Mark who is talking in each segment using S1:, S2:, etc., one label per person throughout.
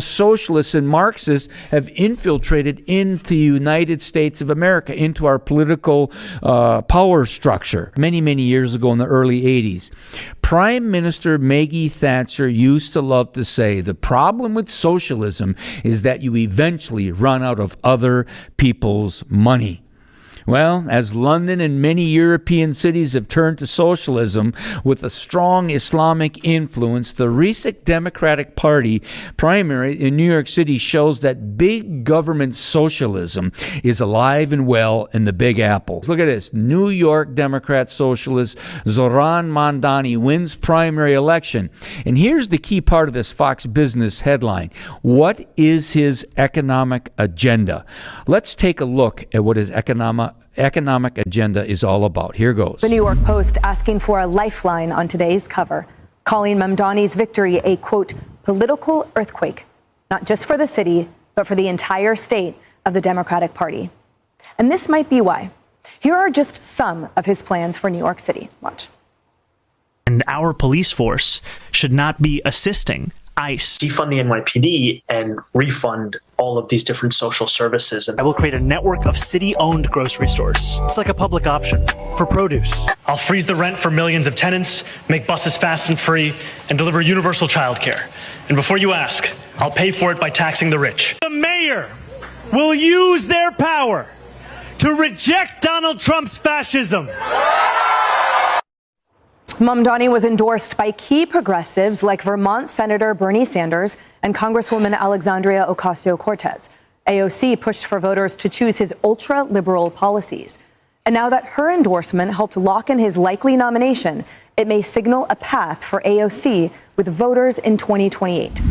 S1: Socialists and Marxists have infiltrated into the United States of America, into our political power structure. Many, many years ago in the early 80s, Prime Minister Maggie Thatcher used to love to say, the problem with socialism is that you eventually run out of other people's money. Well, as London and many European cities have turned to socialism with a strong Islamic influence, the recent Democratic Party primary in New York City shows that big government socialism is alive and well in the Big Apple. Look at this. New York Democrat socialist Zohran Mamdani wins primary election. And here's the key part of this Fox Business headline. What is his economic agenda? Let's take a look at what his economic agenda is all about. Here goes.
S2: The New York Post asking for a lifeline on today's cover, calling Mamdani's victory a, quote, political earthquake, not just for the city, but for the entire state of the Democratic Party. And this might be why. Here are just some of his plans for New York City. Watch.
S3: And our police force should not be assisting ICE.
S4: Defund the NYPD and refund all of these different social services.
S3: I will create a network of city-owned grocery stores. It's like a public option for produce.
S5: I'll freeze the rent for millions of tenants, make buses fast and free, and deliver universal childcare. And before you ask, I'll pay for it by taxing the rich.
S6: The mayor will use their power to reject Donald Trump's fascism.
S2: Mamdani was endorsed by key progressives like Vermont Senator Bernie Sanders and Congresswoman Alexandria Ocasio-Cortez. AOC pushed for voters to choose his ultra-liberal policies. And now that her endorsement helped lock in his likely nomination, it may signal a path for AOC with voters in 2028.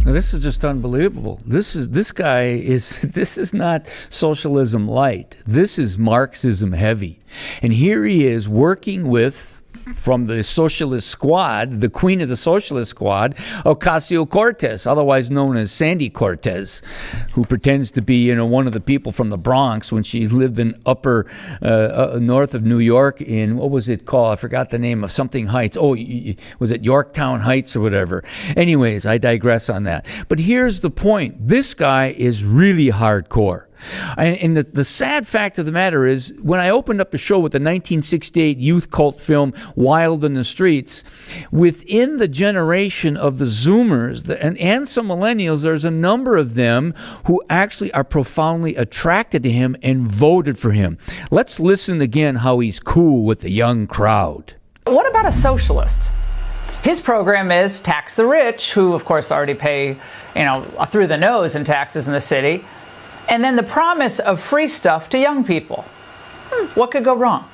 S1: Now, this is just unbelievable. This is not socialism light. This is Marxism heavy. And here he is working with, from the socialist squad, the queen of the socialist squad, Ocasio-Cortez, otherwise known as Sandy Cortez, who pretends to be, one of the people from the Bronx when she lived in upper north of New York in, what was it called? I forgot the name of something Heights. Oh, was it Yorktown Heights or whatever? Anyways, I digress on that. But here's the point. This guy is really hardcore. And the sad fact of the matter is, when I opened up the show with the 1968 youth cult film Wild in the Streets, within the generation of the Zoomers and some millennials, there's a number of them who actually are profoundly attracted to him and voted for him. Let's listen again how he's cool with the young crowd.
S7: What about a socialist? His program is tax the rich, who of course already pay, through the nose in taxes in the city. And then the promise of free stuff to young people. What could go wrong?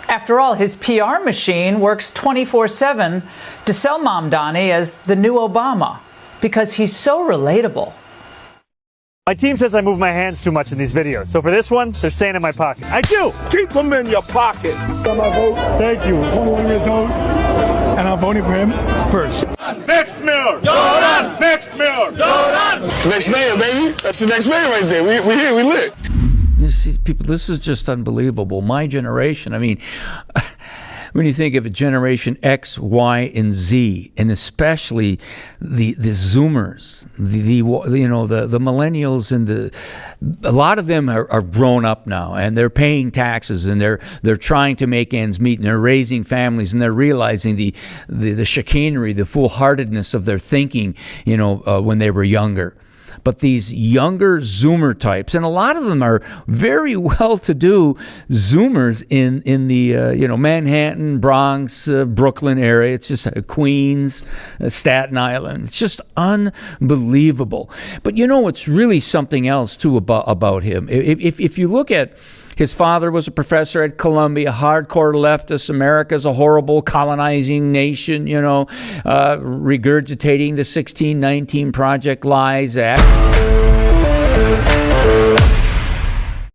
S7: After all, his PR machine works 24/7 to sell Mamdani as the new Obama because he's so relatable.
S6: My team says I move my hands too much in these videos. So for this one, they're staying in my pocket. I do!
S8: Keep them in your pocket.
S6: Got my vote. Thank you.
S8: 21 years old, and I'm voting for him first.
S6: Next mayor! Jordan! Next mayor! Jordan!
S8: Next mayor, baby. That's the next mayor right there. We here, we lit.
S1: People, this is just unbelievable. My generation, when you think of a generation X, Y, and Z, and especially the Zoomers, the millennials, and a lot of them are grown up now, and they're paying taxes, and they're trying to make ends meet, and they're raising families, and they're realizing the chicanery, the foolhardiness of their thinking, when they were younger. But these younger Zoomer types, and a lot of them are very well-to-do Zoomers in the Manhattan, Bronx, Brooklyn area. It's just Queens, Staten Island. It's just unbelievable. But it's really something else too about him. If you look at, his father was a professor at Columbia, hardcore leftist. America's a horrible colonizing nation, regurgitating the 1619 Project lies.